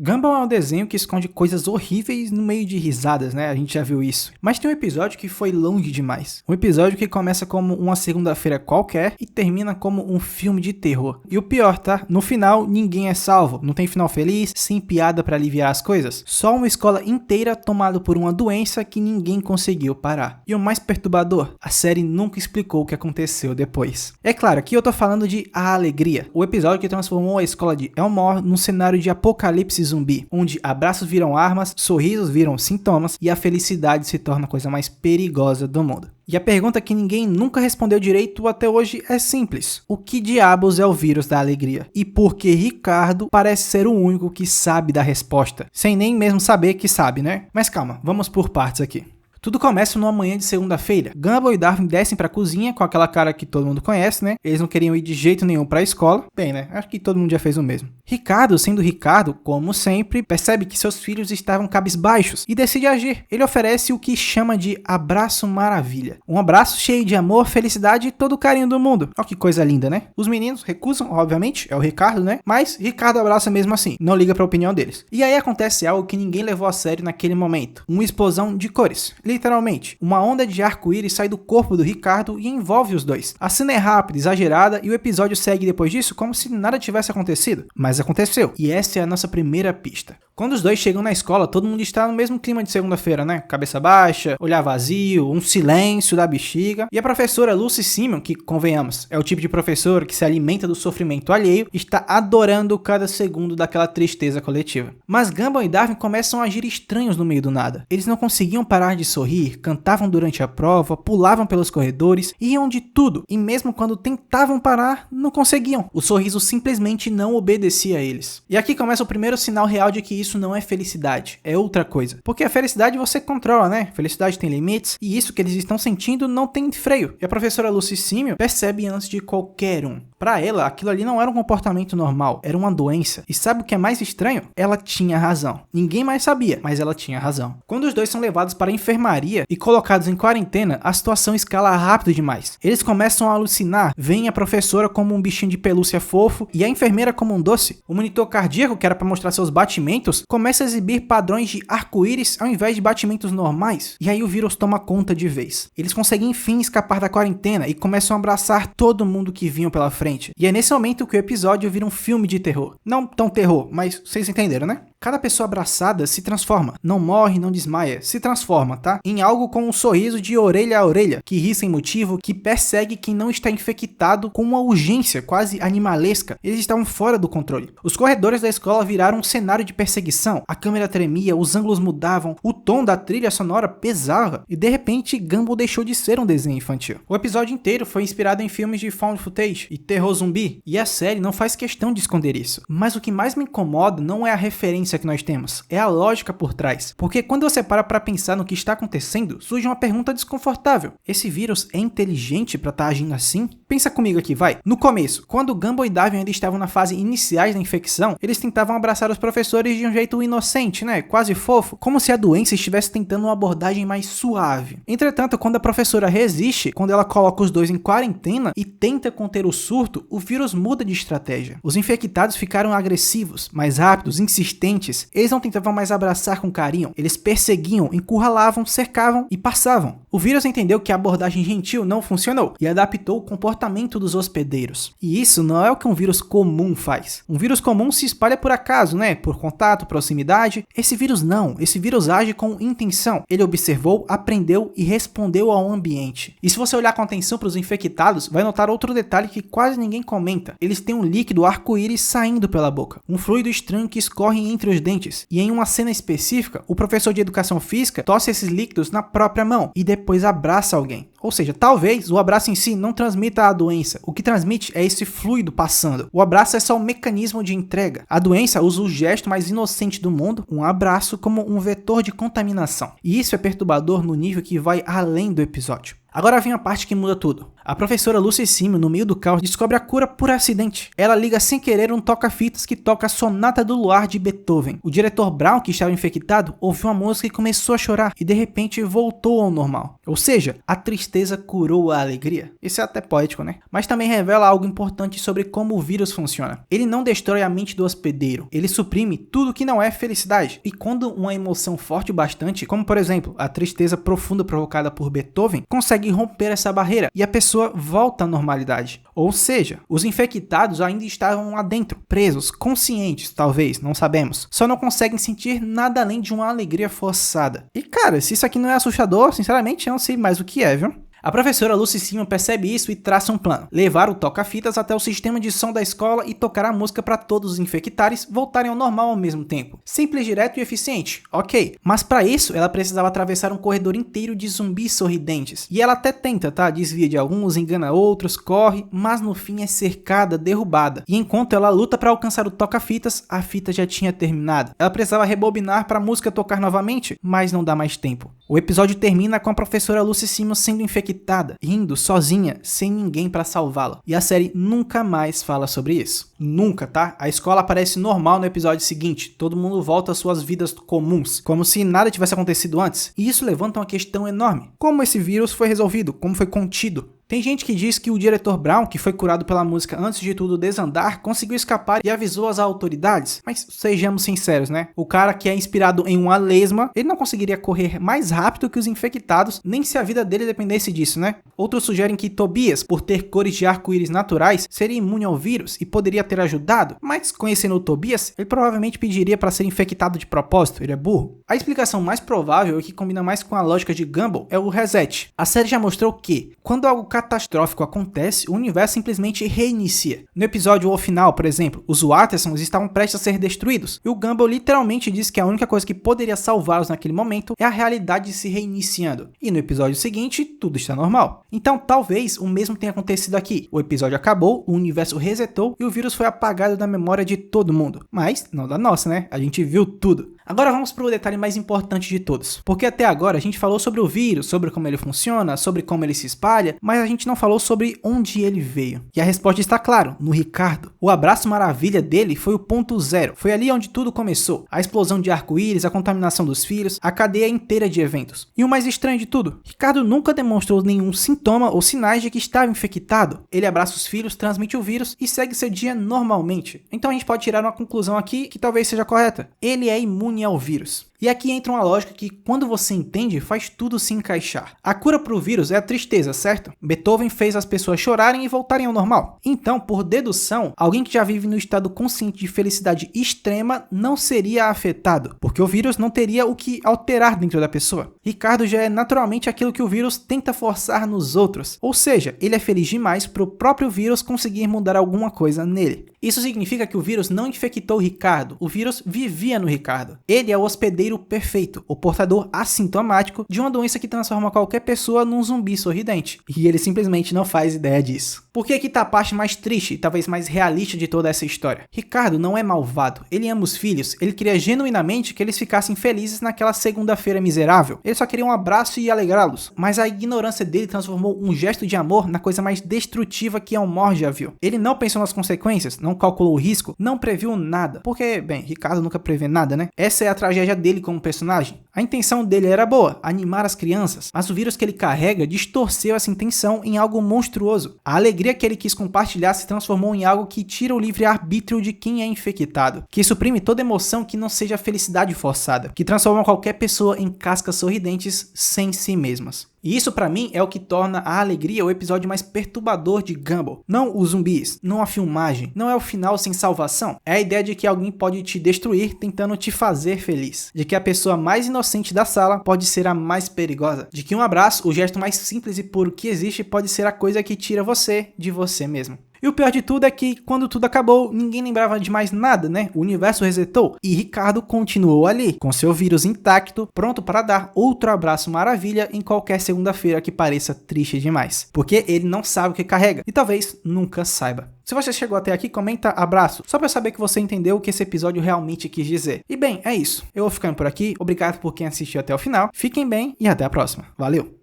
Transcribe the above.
Gumball é um desenho que esconde coisas horríveis no meio de risadas, né? A gente já viu isso. Mas tem um episódio que foi longe demais. Um episódio que começa como uma segunda-feira qualquer e termina como um filme de terror. E o pior, tá? No final, ninguém é salvo. Não tem final feliz, sem piada pra aliviar as coisas. Só uma escola inteira tomada por uma doença que ninguém conseguiu parar. E o mais perturbador, a série nunca explicou o que aconteceu depois. É claro, aqui eu tô falando de A Alegria, o episódio que transformou a escola de Elmore num cenário de apocalipse zumbi, onde abraços viram armas, sorrisos viram sintomas e a felicidade se torna a coisa mais perigosa do mundo. E a pergunta que ninguém nunca respondeu direito até hoje é simples: o que diabos é o vírus da alegria? E por que Ricardo parece ser o único que sabe da resposta, sem nem mesmo saber que sabe, né? Mas calma, vamos por partes aqui. Tudo começa numa manhã de segunda-feira. Gumball e Darwin descem pra cozinha com aquela cara que todo mundo conhece, né? Eles não queriam ir de jeito nenhum pra escola. Bem, né? Acho que todo mundo já fez o mesmo. Ricardo, sendo Ricardo, como sempre, percebe que seus filhos estavam cabisbaixos e decide agir. Ele oferece o que chama de abraço maravilha. Um abraço cheio de amor, felicidade e todo o carinho do mundo. Olha que coisa linda, né? Os meninos recusam, obviamente, é o Ricardo, né? Mas Ricardo abraça mesmo assim, não liga pra opinião deles. E aí acontece algo que ninguém levou a sério naquele momento. Uma explosão de cores. Literalmente, uma onda de arco-íris sai do corpo do Ricardo e envolve os dois. A cena é rápida, exagerada e o episódio segue depois disso como se nada tivesse acontecido. Mas aconteceu, e essa é a nossa primeira pista. Quando os dois chegam na escola, todo mundo está no mesmo clima de segunda-feira, né? Cabeça baixa, olhar vazio, um silêncio da bexiga. E a professora Lucy Simon, que, convenhamos, é o tipo de professora que se alimenta do sofrimento alheio, está adorando cada segundo daquela tristeza coletiva. Mas Gumball e Darwin começam a agir estranhos no meio do nada. Eles não conseguiam parar de sorrir, cantavam durante a prova, pulavam pelos corredores, iam de tudo. E mesmo quando tentavam parar, não conseguiam. O sorriso simplesmente não obedecia a eles. E aqui começa o primeiro sinal real de que isso não é felicidade, é outra coisa. Porque a felicidade você controla, né? Felicidade tem limites, e isso que eles estão sentindo não tem freio. E a professora Lucy Simon percebe antes de qualquer um. Pra ela, aquilo ali não era um comportamento normal, era uma doença. E sabe o que é mais estranho? Ela tinha razão. Ninguém mais sabia, mas ela tinha razão. Quando os dois são levados para a enfermaria e colocados em quarentena, a situação escala rápido demais. Eles começam a alucinar, veem a professora como um bichinho de pelúcia fofo e a enfermeira como um doce. O monitor cardíaco, que era para mostrar seus batimentos, começa a exibir padrões de arco-íris ao invés de batimentos normais. E aí o vírus toma conta de vez. Eles conseguem enfim escapar da quarentena e começam a abraçar todo mundo que vinham pela frente. E é nesse momento que o episódio vira um filme de terror. Não tão terror, mas vocês entenderam, né? Cada pessoa abraçada se transforma, não morre, não desmaia, se transforma, tá? Em algo com um sorriso de orelha a orelha, que ri sem motivo, que persegue quem não está infectado com uma urgência quase animalesca. Eles estavam fora do controle. Os corredores da escola viraram um cenário de perseguição, a câmera tremia, os ângulos mudavam, o tom da trilha sonora pesava, e de repente Gumball deixou de ser um desenho infantil. O episódio inteiro foi inspirado em filmes de found footage e terror zumbi, e a série não faz questão de esconder isso. Mas o que mais me incomoda não é a referência que nós temos, é a lógica por trás. Porque quando você para pra pensar no que está acontecendo, surge uma pergunta desconfortável. Esse vírus é inteligente pra estar agindo assim? Pensa comigo aqui, vai. No começo, quando Gumball e Darwin ainda estavam na fase iniciais da infecção, eles tentavam abraçar os professores de um jeito inocente, né? Quase fofo, como se a doença estivesse tentando uma abordagem mais suave. Entretanto, quando a professora resiste, quando ela coloca os dois em quarentena e tenta conter o surto, o vírus muda de estratégia. Os infectados ficaram agressivos, mais rápidos, insistentes. Eles não tentavam mais abraçar com carinho, eles perseguiam, encurralavam, cercavam e passavam. O vírus entendeu que a abordagem gentil não funcionou e adaptou o comportamento dos hospedeiros. E isso não é o que um vírus comum faz. Um vírus comum se espalha por acaso, né? Por contato, proximidade. Esse vírus não. Esse vírus age com intenção. Ele observou, aprendeu e respondeu ao ambiente. E se você olhar com atenção para os infectados, vai notar outro detalhe que quase ninguém comenta. Eles têm um líquido arco-íris saindo pela boca. Um fluido estranho que escorre entre os dentes. E em uma cena específica, o professor de educação física tosse esses líquidos na própria mão e depois abraça alguém. Ou seja, talvez o abraço em si não transmita a doença. O que transmite é esse fluido passando. O abraço é só um mecanismo de entrega. A doença usa o gesto mais inocente do mundo, um abraço, como um vetor de contaminação. E isso é perturbador no nível que vai além do episódio. Agora vem a parte que muda tudo. A professora Lucy Simon, no meio do caos, descobre a cura por acidente. Ela liga sem querer um toca-fitas que toca a Sonata do Luar de Beethoven. O diretor Brown, que estava infectado, ouviu a música e começou a chorar, e de repente voltou ao normal. Ou seja, a tristeza tristeza curou a alegria. Isso é até poético, né? Mas também revela algo importante sobre como o vírus funciona. Ele não destrói a mente do hospedeiro, ele suprime tudo que não é felicidade. E quando uma emoção forte bastante, como por exemplo, a tristeza profunda provocada por Beethoven, consegue romper essa barreira e a pessoa volta à normalidade. Ou seja, os infectados ainda estavam lá dentro, presos, conscientes, talvez, não sabemos. Só não conseguem sentir nada além de uma alegria forçada. E cara, se isso aqui não é assustador, sinceramente eu não sei mais o que é, viu? A professora Lucy Simon percebe isso e traça um plano: levar o toca-fitas até o sistema de som da escola e tocar a música para todos os infectados voltarem ao normal ao mesmo tempo. Simples, direto e eficiente, ok. Mas para isso, ela precisava atravessar um corredor inteiro de zumbis sorridentes. E ela até tenta, tá? Desvia de alguns, engana outros, corre, mas no fim é cercada, derrubada. E enquanto ela luta para alcançar o toca-fitas, a fita já tinha terminado. Ela precisava rebobinar para a música tocar novamente, mas não dá mais tempo. O episódio termina com a professora Lucy Simon sendo infectada, indo sozinha, sem ninguém para salvá-la. E a série nunca mais fala sobre isso. Nunca, tá? A escola aparece normal no episódio seguinte, todo mundo volta às suas vidas comuns, como se nada tivesse acontecido antes. E isso levanta uma questão enorme: como esse vírus foi resolvido? Como foi contido? Tem gente que diz que o diretor Brown, que foi curado pela música antes de tudo desandar, conseguiu escapar e avisou as autoridades. Mas sejamos sinceros, né? O cara que é inspirado em uma lesma, ele não conseguiria correr mais rápido que os infectados, nem se a vida dele dependesse disso, né? Outros sugerem que Tobias, por ter cores de arco-íris naturais, seria imune ao vírus e poderia ter ajudado. Mas conhecendo o Tobias, ele provavelmente pediria para ser infectado de propósito, ele é burro. A explicação mais provável e que combina mais com a lógica de Gumball é o reset. A série já mostrou que, quando algo catastrófico acontece, o universo simplesmente reinicia. No episódio final, por exemplo, os Wattersons estavam prestes a ser destruídos, e o Gumball literalmente diz que a única coisa que poderia salvá-los naquele momento é a realidade se reiniciando. E no episódio seguinte, tudo está normal. Então talvez o mesmo tenha acontecido aqui. O episódio acabou, o universo resetou e o vírus foi apagado da memória de todo mundo. Mas não da nossa, né? A gente viu tudo. Agora vamos para o detalhe mais importante de todos, porque até agora a gente falou sobre o vírus, sobre como ele funciona, sobre como ele se espalha, mas a gente não falou sobre onde ele veio. E a resposta está claro, no Ricardo. O abraço maravilha dele foi o ponto zero, foi ali onde tudo começou. A explosão de arco-íris, a contaminação dos filhos, a cadeia inteira de eventos. E o mais estranho de tudo, Ricardo nunca demonstrou nenhum sintoma ou sinais de que estava infectado. Ele abraça os filhos, transmite o vírus e segue seu dia normalmente. Então a gente pode tirar uma conclusão aqui que talvez seja correta. Ele é imune ao vírus. E aqui entra uma lógica que, quando você entende, faz tudo se encaixar. A cura para o vírus é a tristeza, certo? Beethoven fez as pessoas chorarem e voltarem ao normal. Então, por dedução, alguém que já vive no estado consciente de felicidade extrema não seria afetado, porque o vírus não teria o que alterar dentro da pessoa. Ricardo já é naturalmente aquilo que o vírus tenta forçar nos outros. Ou seja, ele é feliz demais para o próprio vírus conseguir mudar alguma coisa nele. Isso significa que o vírus não infectou o Ricardo, o vírus vivia no Ricardo. Ele é o hospedeiro perfeito, o portador assintomático de uma doença que transforma qualquer pessoa num zumbi sorridente. E ele simplesmente não faz ideia disso. Porque aqui tá a parte mais triste e talvez mais realista de toda essa história. Ricardo não é malvado, ele ama os filhos, ele queria genuinamente que eles ficassem felizes naquela segunda-feira miserável. Ele só queria um abraço e alegrá-los, mas a ignorância dele transformou um gesto de amor na coisa mais destrutiva que Elmore já viu. Ele não pensou nas consequências, não calculou o risco, não previu nada. Porque, bem, Ricardo nunca prevê nada, né? Essa é a tragédia dele como personagem. A intenção dele era boa, animar as crianças, mas o vírus que ele carrega distorceu essa intenção em algo monstruoso. A alegria que ele quis compartilhar se transformou em algo que tira o livre-arbítrio de quem é infectado, que suprime toda emoção que não seja felicidade forçada, que transforma qualquer pessoa em cascas sorridentes sem si mesmas. E isso pra mim é o que torna a alegria o episódio mais perturbador de Gumball. Não os zumbis, não a filmagem, não é o final sem salvação. É a ideia de que alguém pode te destruir tentando te fazer feliz. De que a pessoa mais inocente da sala pode ser a mais perigosa. De que um abraço, o gesto mais simples e puro que existe, pode ser a coisa que tira você de você mesmo. E o pior de tudo é que, quando tudo acabou, ninguém lembrava de mais nada, né? O universo resetou e Ricardo continuou ali, com seu vírus intacto, pronto para dar outro abraço maravilha em qualquer segunda-feira que pareça triste demais. Porque ele não sabe o que carrega e talvez nunca saiba. Se você chegou até aqui, comenta abraço, só para saber que você entendeu o que esse episódio realmente quis dizer. E bem, é isso. Eu vou ficando por aqui, obrigado por quem assistiu até o final, fiquem bem e até a próxima. Valeu!